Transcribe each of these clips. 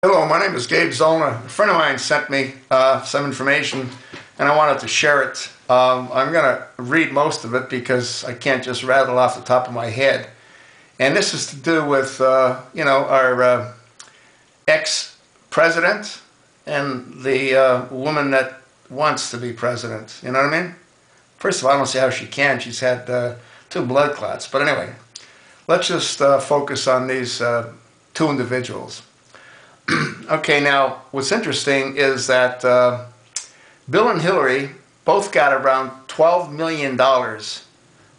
Hello, my name is Gabe Zollner. A friend of mine sent me some information and I wanted to share it. I'm going to read most of it because I can't just rattle off the top of my head. And this is to do with, our ex-president and the woman that wants to be president. You know what I mean? First of all, I don't see how she can. She's had 2 blood clots. But anyway, let's just focus on these 2 individuals. Okay, now what's interesting is that Bill and Hillary both got around $12 million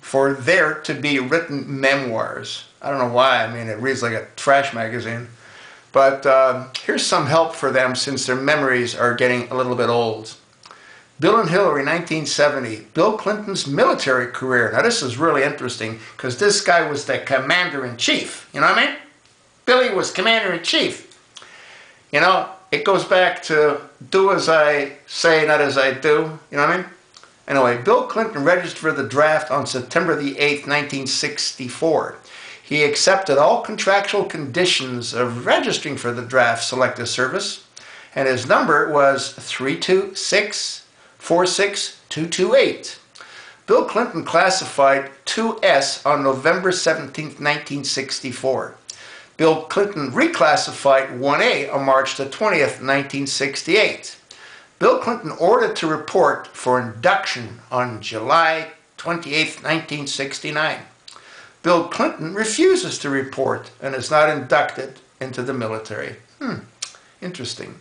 for there to be written memoirs. I don't know why. I mean, it reads like a trash magazine. But here's some help for them since their memories are getting a little bit old. Bill and Hillary, 1970. Bill Clinton's military career. Now this is really interesting because this guy was the commander-in-chief. You know what I mean? Billy was commander-in-chief. You know, it goes back to do as I say, not as I do. You know what I mean? Anyway, Bill Clinton registered for the draft on September the 8th, 1964. He accepted all contractual conditions of registering for the draft selective service, and his number was 326-46228. Bill Clinton classified 2S on November 17th, 1964. Bill Clinton reclassified 1A on March the 20th, 1968. Bill Clinton ordered to report for induction on July 28, 1969. Bill Clinton refuses to report and is not inducted into the military. Interesting.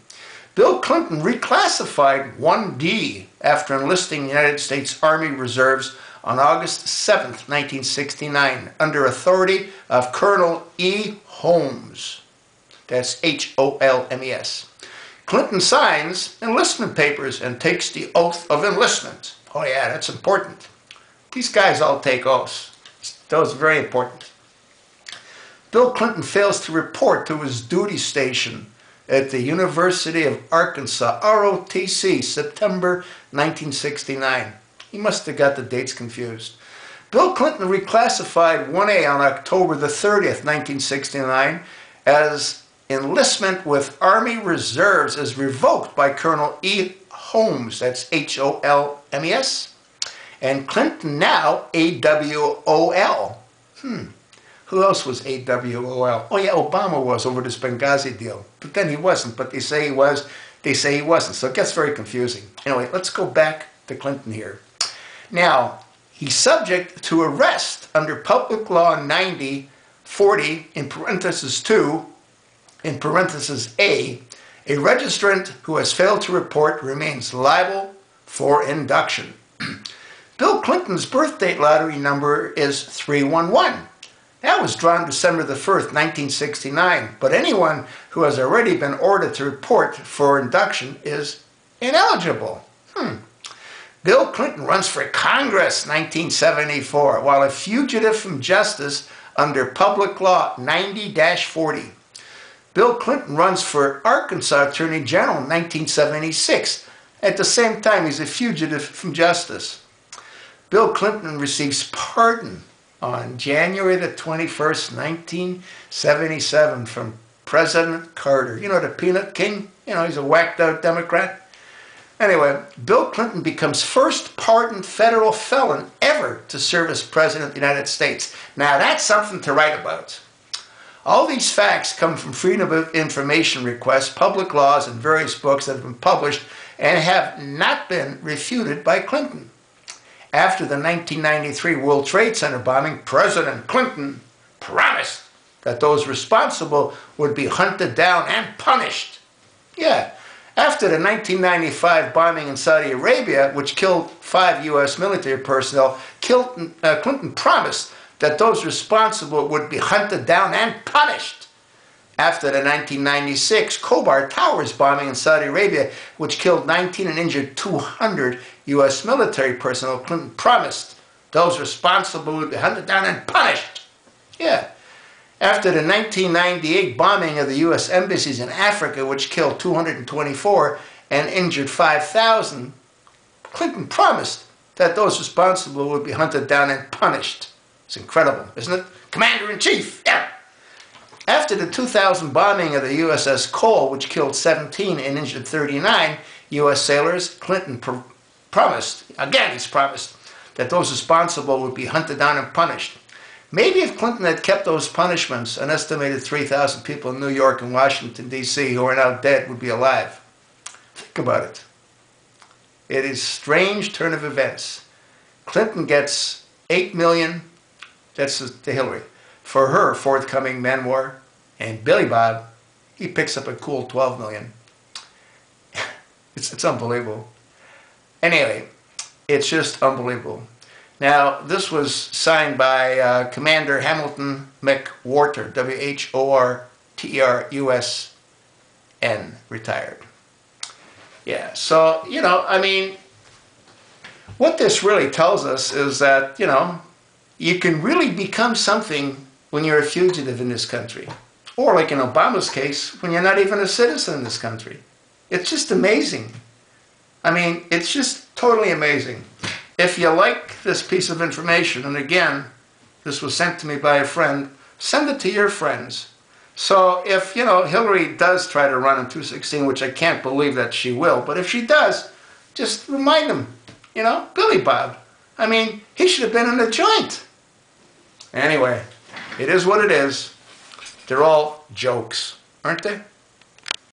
Bill Clinton reclassified 1D after enlisting the United States Army Reserves on August 7, 1969, under authority of Colonel E. Holmes. That's H-O-L-M-E-S. Clinton signs enlistment papers and takes the oath of enlistment. Oh yeah, that's important. These guys all take oaths. That was very important. Bill Clinton fails to report to his duty station at the University of Arkansas, ROTC, September 1969. He must have got the dates confused. Bill Clinton reclassified 1A on October the 30th, 1969 as enlistment with Army Reserves is revoked by Colonel E. Holmes, that's H-O-L-M-E-S, and Clinton now AWOL. Who else was AWOL? Oh yeah, Obama was over this Benghazi deal. But then he wasn't, but they say he was, they say he wasn't. So it gets very confusing. Anyway, let's go back to Clinton here. Now, he's subject to arrest under Public Law 9040, in parentheses 2, in parentheses A registrant who has failed to report remains liable for induction. Bill Clinton's birth date lottery number is 311. That was drawn December the 1st, 1969, but anyone who has already been ordered to report for induction is ineligible. Bill Clinton runs for Congress, 1974, while a fugitive from justice under Public Law 90-40. Bill Clinton runs for Arkansas Attorney General, 1976. At the same time, he's a fugitive from justice. Bill Clinton receives pardon on January the 21st, 1977 from President Carter. You know, the Peanut King? You know, he's a whacked-out Democrat. Anyway, Bill Clinton becomes first pardoned federal felon ever to serve as President of the United States. Now, that's something to write about. All these facts come from Freedom of Information requests, public laws, and various books that have been published and have not been refuted by Clinton. After the 1993 World Trade Center bombing, President Clinton promised that those responsible would be hunted down and punished. Yeah. After the 1995 bombing in Saudi Arabia, which killed 5 U.S. military personnel, Clinton promised that those responsible would be hunted down and punished. After the 1996 Khobar Towers bombing in Saudi Arabia, which killed 19 and injured 200 U.S. military personnel, Clinton promised those responsible would be hunted down and punished. Yeah. After the 1998 bombing of the U.S. embassies in Africa, which killed 224 and injured 5,000, Clinton promised that those responsible would be hunted down and punished. It's incredible, isn't it? Commander-in-Chief, yeah. After the 2000 bombing of the USS Cole, which killed 17 and injured 39 U.S. sailors, Clinton promised, again he's promised, that those responsible would be hunted down and punished. Maybe if Clinton had kept those punishments, an estimated 3,000 people in New York and Washington, D.C. who are now dead would be alive. Think about it. It is a strange turn of events. Clinton gets $8 million, that's to Hillary, for her forthcoming memoir, and Billy Bob, he picks up a cool $12 million. It's unbelievable. Anyway, it's just unbelievable. Now, this was signed by Commander Hamilton McWhorter, W-H-O-R-T-E-R-U-S-N, retired. Yeah, so, you know, I mean, what this really tells us is that, you know, you can really become something when you're a fugitive in this country. Or, like in Obama's case, when you're not even a citizen in this country. It's just amazing. I mean, it's just totally amazing. If you like this piece of information, and again, this was sent to me by a friend, send it to your friends. So if, you know, Hillary does try to run in 2016, which I can't believe that she will, but if she does, just remind them, you know, Billy Bob. I mean, he should have been in the joint. Anyway, it is what it is. They're all jokes, aren't they?